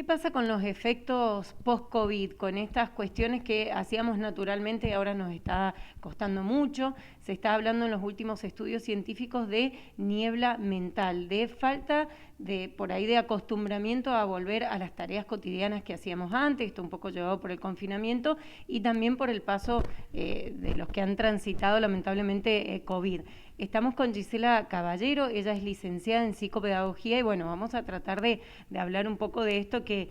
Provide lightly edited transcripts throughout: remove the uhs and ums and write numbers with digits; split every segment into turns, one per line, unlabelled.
¿Qué pasa con los efectos post-COVID, con estas cuestiones que hacíamos naturalmente y ahora nos está costando mucho? Se está hablando en los últimos estudios científicos de niebla mental, de falta de por ahí de acostumbramiento a volver a las tareas cotidianas que hacíamos antes, esto un poco llevado por el confinamiento y también por el paso de los que han transitado lamentablemente COVID. Estamos con Gisela Caballero, ella es licenciada en psicopedagogía y bueno, vamos a tratar de hablar un poco de esto que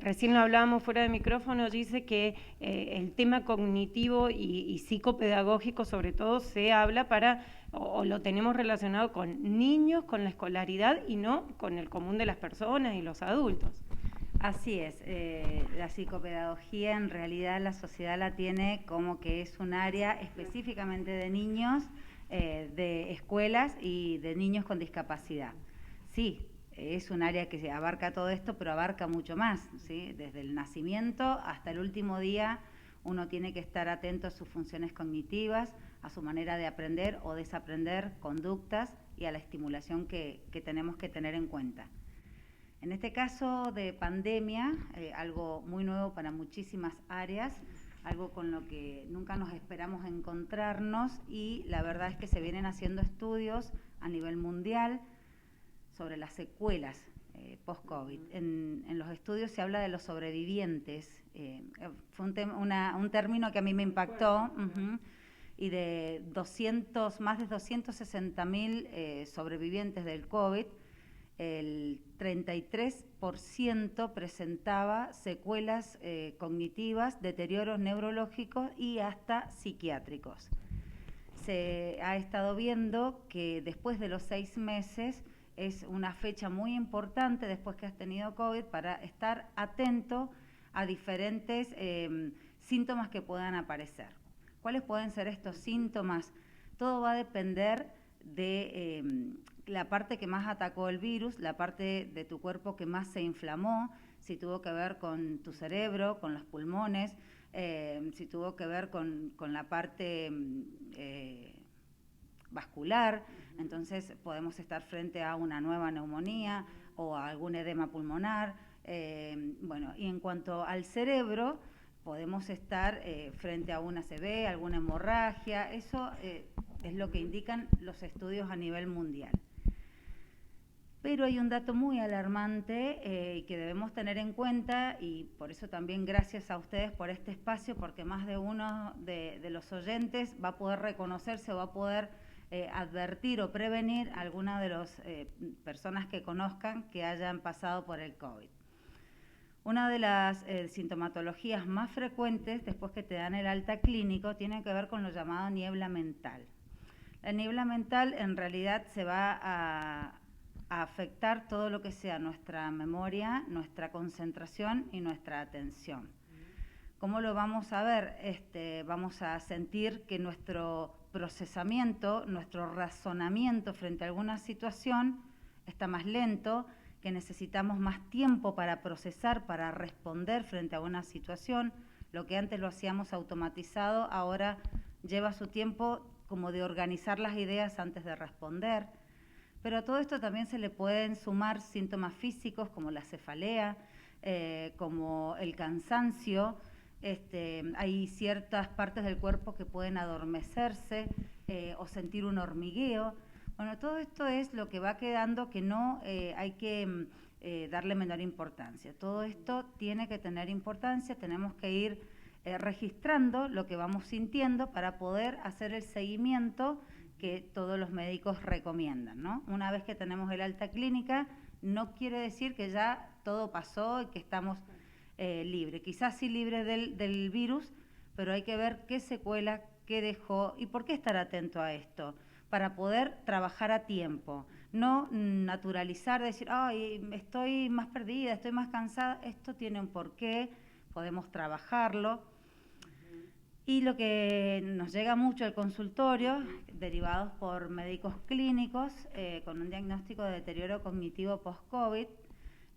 recién lo hablábamos fuera de micrófono, dice que el tema cognitivo y psicopedagógico sobre todo se habla para, o lo tenemos relacionado con niños, con la escolaridad y no con el común de las personas y los adultos.
Así es, la psicopedagogía en realidad la sociedad la tiene como que es un área específicamente de niños, de escuelas y de niños con discapacidad. Sí, es un área que abarca todo esto, pero abarca mucho más, ¿sí? Desde el nacimiento hasta el último día uno tiene que estar atento a sus funciones cognitivas, a su manera de aprender o desaprender conductas y a la estimulación que tenemos que tener en cuenta. En este caso de pandemia, algo muy nuevo para muchísimas áreas, algo con lo que nunca nos esperamos encontrarnos y la verdad es que se vienen haciendo estudios a nivel mundial sobre las secuelas post-COVID. En los estudios se habla de los sobrevivientes, fue un término que a mí me impactó, y de más de 260.000 sobrevivientes del COVID, el 33% presentaba secuelas cognitivas, deterioros neurológicos y hasta psiquiátricos. Se ha estado viendo que después de los 6 meses es una fecha muy importante después que has tenido COVID para estar atento a diferentes síntomas que puedan aparecer. ¿Cuáles pueden ser estos síntomas? Todo va a depender de la parte que más atacó el virus, la parte de tu cuerpo que más se inflamó, si tuvo que ver con tu cerebro, con los pulmones, si tuvo que ver con la parte vascular, entonces podemos estar frente a una nueva neumonía o a algún edema pulmonar. Bueno, y en cuanto al cerebro, podemos estar frente a una ACV, alguna hemorragia, eso es lo que indican los estudios a nivel mundial. Pero hay un dato muy alarmante que debemos tener en cuenta y por eso también gracias a ustedes por este espacio, porque más de uno de los oyentes va a poder reconocerse o va a poder advertir o prevenir a alguna de las personas que conozcan que hayan pasado por el COVID. Una de las sintomatologías más frecuentes después que te dan el alta clínico tiene que ver con lo llamado niebla mental. La niebla mental en realidad se va a afectar todo lo que sea nuestra memoria, nuestra concentración y nuestra atención. ¿Cómo lo vamos a ver? Vamos a sentir que nuestro procesamiento, nuestro razonamiento frente a alguna situación está más lento, que necesitamos más tiempo para procesar, para responder frente a una situación. Lo que antes lo hacíamos automatizado, ahora lleva su tiempo como de organizar las ideas antes de responder. Pero a todo esto también se le pueden sumar síntomas físicos como la cefalea, como el cansancio. Hay ciertas partes del cuerpo que pueden adormecerse o sentir un hormigueo. Bueno, todo esto es lo que va quedando que no hay que darle menor importancia. Todo esto tiene que tener importancia, tenemos que ir registrando lo que vamos sintiendo para poder hacer el seguimiento que todos los médicos recomiendan, ¿no? Una vez que tenemos el alta clínica, no quiere decir que ya todo pasó y que estamos libres. Quizás sí libres del virus, pero hay que ver qué secuela, qué dejó y por qué estar atento a esto, para poder trabajar a tiempo. No naturalizar, decir, ay, estoy más perdida, estoy más cansada. Esto tiene un porqué, podemos trabajarlo. Y lo que nos llega mucho al consultorio, derivados por médicos clínicos con un diagnóstico de deterioro cognitivo post-COVID,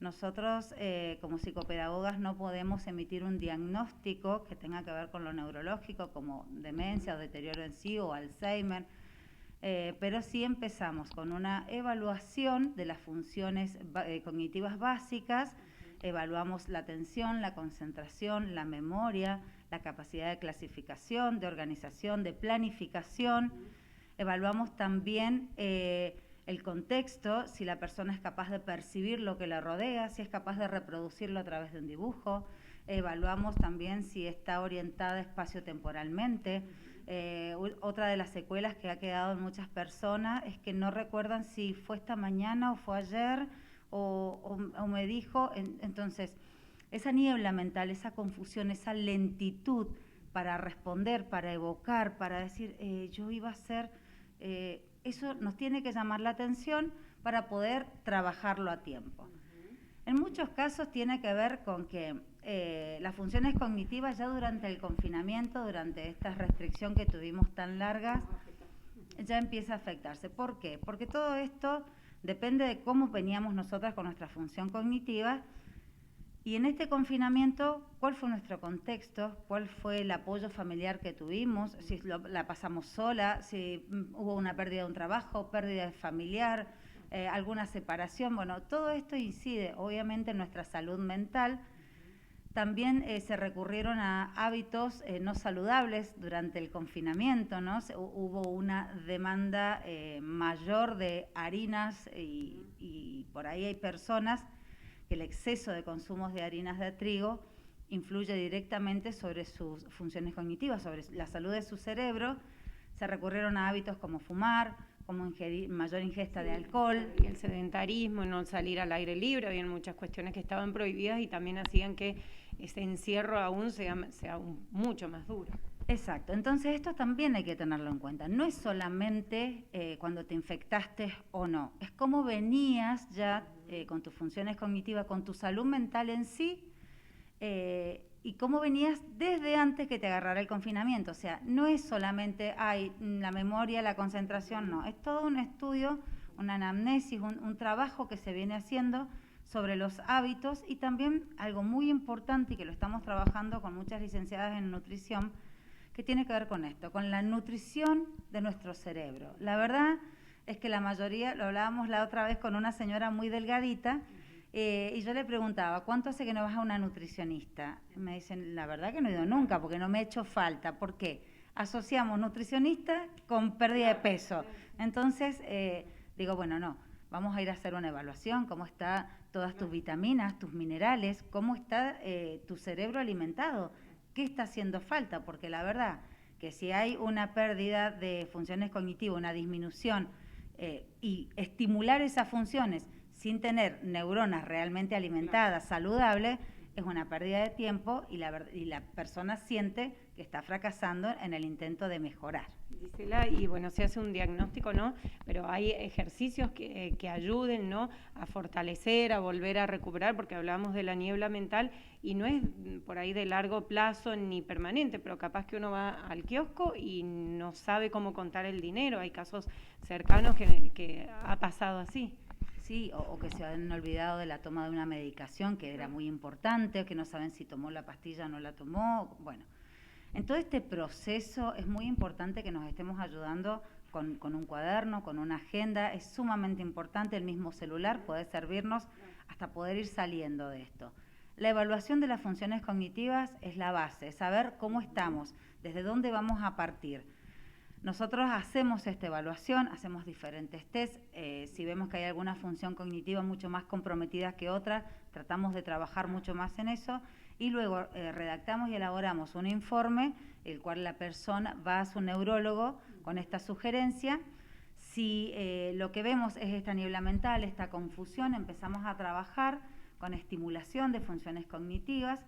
nosotros como psicopedagogas no podemos emitir un diagnóstico que tenga que ver con lo neurológico, como demencia o deterioro en sí o Alzheimer, pero sí empezamos con una evaluación de las funciones cognitivas básicas evaluamos la atención, la concentración, la memoria, la capacidad de clasificación, de organización, de planificación. Evaluamos también el contexto, si la persona es capaz de percibir lo que la rodea, si es capaz de reproducirlo a través de un dibujo. Evaluamos también si está orientada espacio-temporalmente. Otra de las secuelas que ha quedado en muchas personas es que no recuerdan si fue esta mañana o fue ayer o me dijo. Entonces, esa niebla mental, esa confusión, esa lentitud para responder, para evocar, para decir, yo iba a hacer... eso nos tiene que llamar la atención para poder trabajarlo a tiempo. En muchos casos tiene que ver con que las funciones cognitivas ya durante el confinamiento, durante esta restricción que tuvimos tan largas, ya empieza a afectarse. ¿Por qué? Porque todo esto depende de cómo veníamos nosotras con nuestra función cognitiva. Y en este confinamiento, ¿cuál fue nuestro contexto? ¿Cuál fue el apoyo familiar que tuvimos? Si la pasamos sola, si hubo una pérdida de un trabajo, pérdida familiar, alguna separación. Bueno, todo esto incide obviamente en nuestra salud mental. También se recurrieron a hábitos no saludables durante el confinamiento, ¿no? Hubo una demanda mayor de harinas y por ahí hay personas que el exceso de consumos de harinas de trigo influye directamente sobre sus funciones cognitivas, sobre la salud de su cerebro. Se recurrieron a hábitos como fumar, como mayor ingesta de alcohol.
Y el sedentarismo, no salir al aire libre, había muchas cuestiones que estaban prohibidas y también hacían que ese encierro aún sea mucho más duro.
Exacto, entonces esto también hay que tenerlo en cuenta. No es solamente cuando te infectaste o no, es cómo venías ya con tus funciones cognitivas, con tu salud mental en sí, y cómo venías desde antes que te agarrara el confinamiento. O sea, no es solamente la memoria, la concentración, no, es todo un estudio, una anamnesis, un trabajo que se viene haciendo sobre los hábitos y también algo muy importante y que lo estamos trabajando con muchas licenciadas en nutrición, que tiene que ver con esto, con la nutrición de nuestro cerebro. La verdad es que la mayoría, lo hablábamos la otra vez con una señora muy delgadita, y yo le preguntaba, ¿cuánto hace que no vas a una nutricionista? Me dicen, la verdad que no he ido nunca, porque no me ha hecho falta. ¿Por qué? Asociamos nutricionista con pérdida de peso. Entonces, digo, bueno, no, vamos a ir a hacer una evaluación, cómo están todas tus vitaminas, tus minerales, cómo está tu cerebro alimentado. ¿Qué está haciendo falta? Porque la verdad que si hay una pérdida de funciones cognitivas, una disminución, y estimular esas funciones sin tener neuronas realmente alimentadas, saludables, es una pérdida de tiempo y la persona siente que está fracasando en el intento de mejorar.
Gisela, y bueno, se hace un diagnóstico, ¿no? Pero hay ejercicios que ayuden, ¿no?, a fortalecer, a volver a recuperar, porque hablábamos de la niebla mental y no es por ahí de largo plazo ni permanente, pero capaz que uno va al kiosco y no sabe cómo contar el dinero. Hay casos cercanos que ha pasado así.
Sí, o que se han olvidado de la toma de una medicación que era muy importante, o que no saben si tomó la pastilla o no la tomó. Bueno, en todo este proceso es muy importante que nos estemos ayudando con un cuaderno, con una agenda. Es sumamente importante, el mismo celular puede servirnos hasta poder ir saliendo de esto. La evaluación de las funciones cognitivas es la base, es saber cómo estamos, desde dónde vamos a partir. Nosotros hacemos esta evaluación, hacemos diferentes tests, si vemos que hay alguna función cognitiva mucho más comprometida que otra, tratamos de trabajar mucho más en eso y luego redactamos y elaboramos un informe, el cual la persona va a su neurólogo con esta sugerencia. Si lo que vemos es esta niebla mental, esta confusión, empezamos a trabajar con estimulación de funciones cognitivas,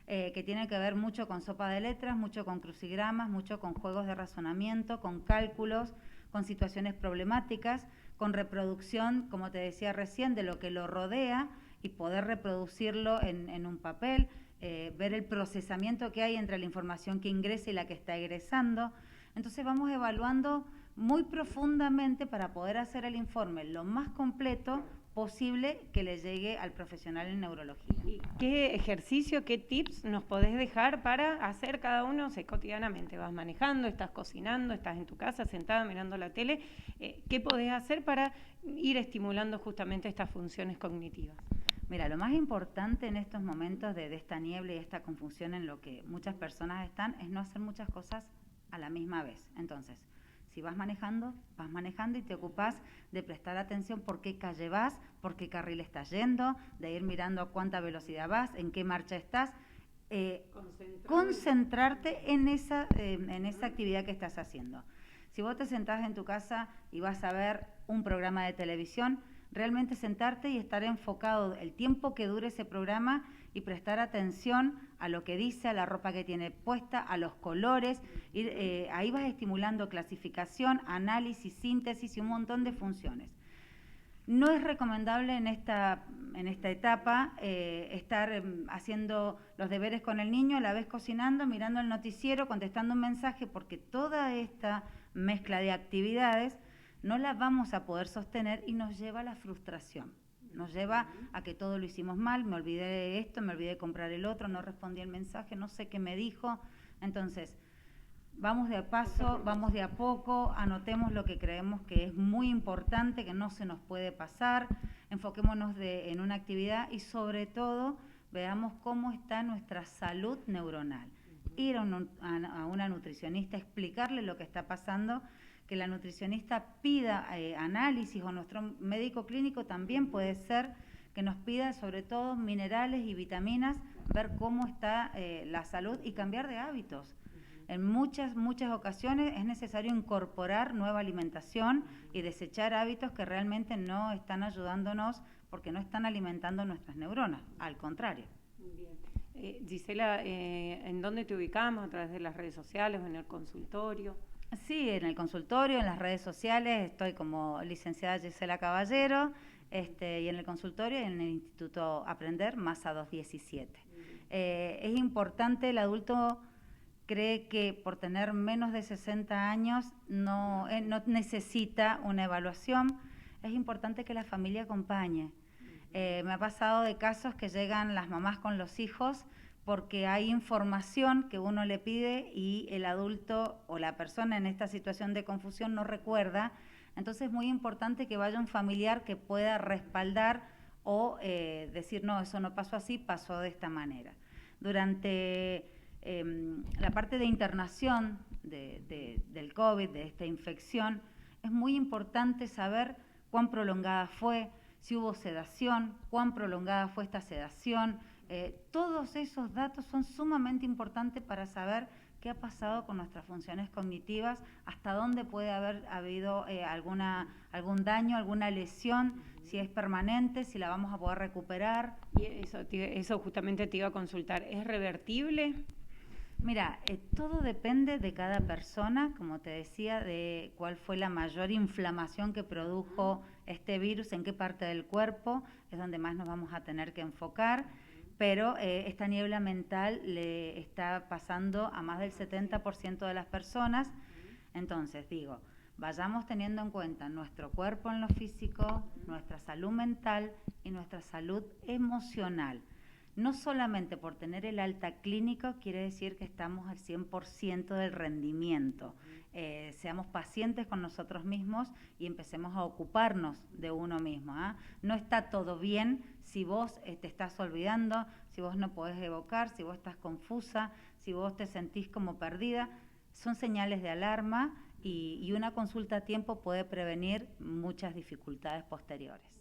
que tiene que ver mucho con sopa de letras, mucho con crucigramas, mucho con juegos de razonamiento, con cálculos, con situaciones problemáticas, con reproducción, como te decía recién, de lo que lo rodea y poder reproducirlo en un papel, ver el procesamiento que hay entre la información que ingresa y la que está egresando. Entonces vamos evaluando muy profundamente para poder hacer el informe lo más completo posible que le llegue al profesional en neurología.
¿Y qué ejercicio, qué tips nos podés dejar para hacer cada uno cotidianamente? Vas manejando, estás cocinando, estás en tu casa sentada mirando la tele. ¿Qué podés hacer para ir estimulando justamente estas funciones cognitivas?
Mira, lo más importante en estos momentos de esta niebla y esta confusión en lo que muchas personas están es no hacer muchas cosas a la misma vez. Entonces, si vas manejando y te ocupás de prestar atención por qué calle vas, por qué carril estás yendo, de ir mirando a cuánta velocidad vas, en qué marcha estás. Concentrarte en esa actividad que estás haciendo. Si vos te sentás en tu casa y vas a ver un programa de televisión, realmente sentarte y estar enfocado el tiempo que dure ese programa y prestar atención a lo que dice, a la ropa que tiene puesta, a los colores. Ahí vas estimulando clasificación, análisis, síntesis y un montón de funciones. No es recomendable en esta etapa estar haciendo los deberes con el niño, a la vez cocinando, mirando el noticiero, contestando un mensaje, porque toda esta mezcla de actividades no la vamos a poder sostener y nos lleva a la frustración. Nos lleva a que todo lo hicimos mal, me olvidé de esto, me olvidé de comprar el otro, no respondí el mensaje, no sé qué me dijo. Entonces, vamos de a paso, vamos de a poco, anotemos lo que creemos que es muy importante, que no se nos puede pasar, enfoquémonos en una actividad y sobre todo veamos cómo está nuestra salud neuronal. Ir a una nutricionista, explicarle lo que está pasando, que la nutricionista pida análisis, o nuestro médico clínico también puede ser que nos pida sobre todo minerales y vitaminas, ver cómo está la salud y cambiar de hábitos. En muchas ocasiones es necesario incorporar nueva alimentación y desechar hábitos que realmente no están ayudándonos porque no están alimentando nuestras neuronas, al contrario.
Bien. Gisela, ¿en dónde te ubicamos? ¿A través de las redes sociales o en el consultorio?
Sí, en el consultorio, en las redes sociales, estoy como licenciada Gisela Caballero, y en el consultorio en el Instituto Aprender, Masa 217. Es importante, el adulto cree que por tener menos de 60 años no necesita una evaluación. Es importante que la familia acompañe. Me ha pasado de casos que llegan las mamás con los hijos porque hay información que uno le pide y el adulto o la persona en esta situación de confusión no recuerda. Entonces es muy importante que vaya un familiar que pueda respaldar o decir, no, eso no pasó así, pasó de esta manera. Durante la parte de internación del COVID, de esta infección, es muy importante saber cuán prolongada fue, si hubo sedación, cuán prolongada fue esta sedación. Todos esos datos son sumamente importantes para saber qué ha pasado con nuestras funciones cognitivas, hasta dónde puede haber habido algún daño, alguna lesión, si es permanente, si la vamos a poder recuperar.
Y eso justamente te iba a consultar, ¿es revertible?
Mira, todo depende de cada persona, como te decía, de cuál fue la mayor inflamación que produjo este virus, en qué parte del cuerpo, es donde más nos vamos a tener que enfocar. Pero esta niebla mental le está pasando a más del 70% de las personas. Entonces, digo, vayamos teniendo en cuenta nuestro cuerpo en lo físico, nuestra salud mental y nuestra salud emocional. No solamente por tener el alta clínico quiere decir que estamos al 100% del rendimiento. Seamos pacientes con nosotros mismos y empecemos a ocuparnos de uno mismo. No está todo bien si vos te estás olvidando, si vos no podés evocar, si vos estás confusa, si vos te sentís como perdida. Son señales de alarma y una consulta a tiempo puede prevenir muchas dificultades posteriores.